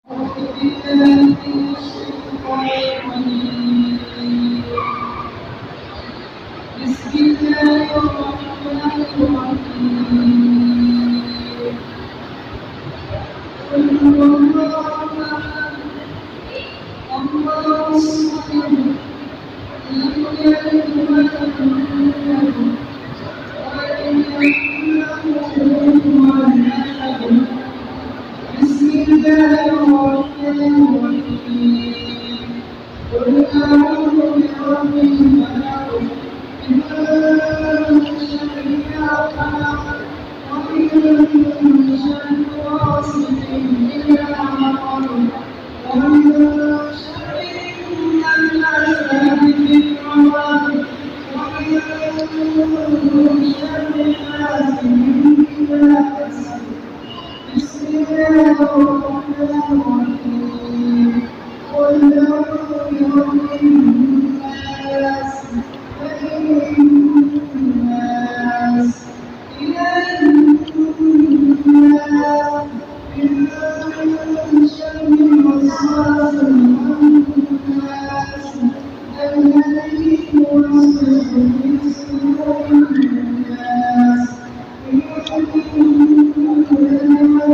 بسم الله الرحمن الرحيم قل هو الله أحد الله الصمد لم يلد ولم يولد ولم يكن له كفوا أحد بسم الله الرحمن الرحيم قل أعوذ برب الفلق من شر ما خلق ومن شر غاسق إذا وقب ومن شر النفاثات في العقد ومن شر حاسد إذا حسد بسم الله الرحمن الرحيم قل أعوذ برب الناس ملك الناس إله الناس من شر الوسواس الخناس الذي يوسوس في صدور الناس من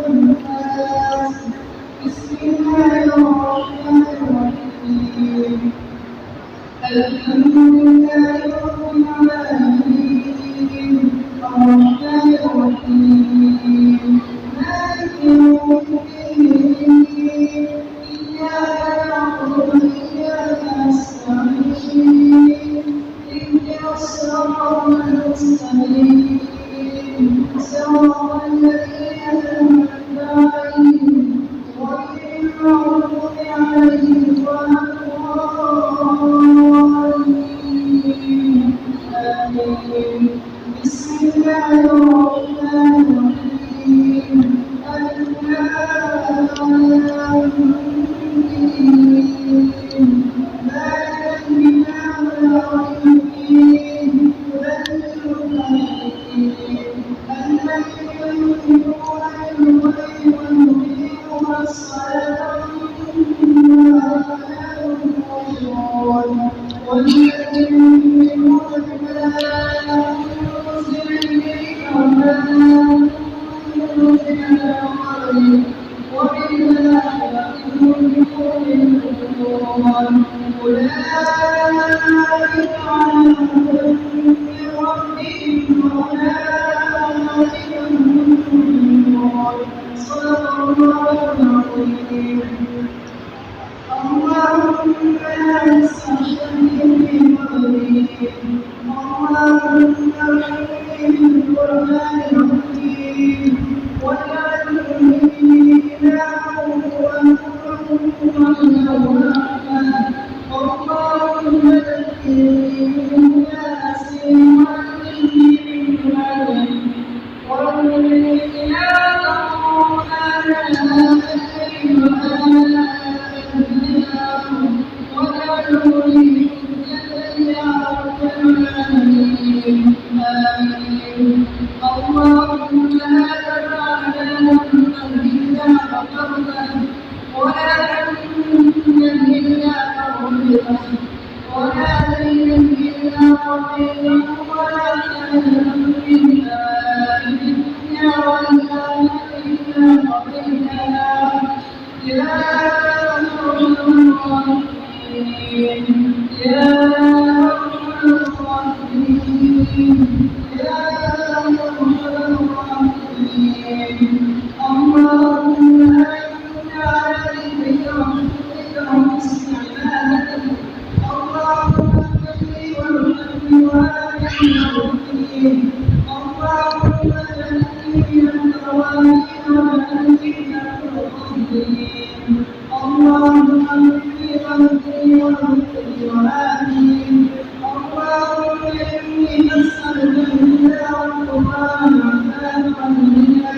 الناس بسم الله الرحمن الرحيم الحمد لله رب العالمين الرحمن الرحيم مالك يوم الدين إياك نعبد وإياك نستعين اهدنا الصراط المستقيم صراط الذين أنعمت عليهم غير المغضوب عليهم ولا الضالين آمين بسم الله الرحمن الرحيم ألف لام ميم ذلك الكتاب لا ريب فيه هدى للمتقين الذين يؤمنون بالغيب ويقيمون الصلاة ومما رزقناهم ينفقون والذين يؤمنون بما أنزل إليك وما أنزل من قبلك وبالآخرة هم يؤمنون أولئك على هدى من ربهم وأولئك هم المفلحون صدق الله العظيم اللهم لا نستحيي من قبلك اللهم ارحمني بالقرآن العظيم واجعلني إماما ونورا ورحمة اللهم ذكرني مما نسيت وعلمني مما جهلت وارزقني تلاوته آناء الليل وآناء النهار واجعله لي حجة يا رب العالمين آمين اللهم لا تدع لنا ذنبا إلا غفرته ولا هما إلا فرجته ولا دينا إلا قضيته ولا حاجة إلا الدنيا والآخرة إلا قضيتها يا أرحم الراحمين يا أرحم الراحمين يا أرحم الراحمين اللهم أعنا على ذكرك وشكرك وحسن عبادتك اللهم اغفر لي وارحمني وآتني وارحمني اللهم اجعلني من التوابين واجعلني من المتطهرين اللهم اغفر لي واغفر وآمين اللهم إني أسألك الهدى والقرآن والعافية والغنى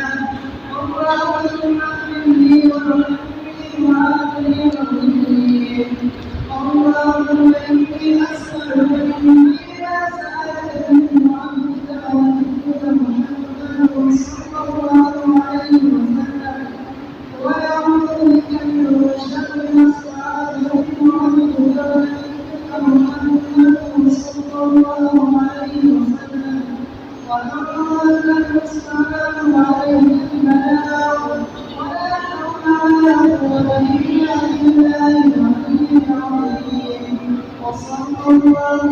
اللهم اغفر لي وارحمني وآتني وارحمني اللهم إني أسألك من ما سألك منه عبدك ونبيك محمد صلى الله عليه وسلم وأعوذ بك من صلى الله عليه وسلم وأراد السلام عليه البلاغ ولا حول ولا قوة إلا بالله العلي العظيم وصلى الله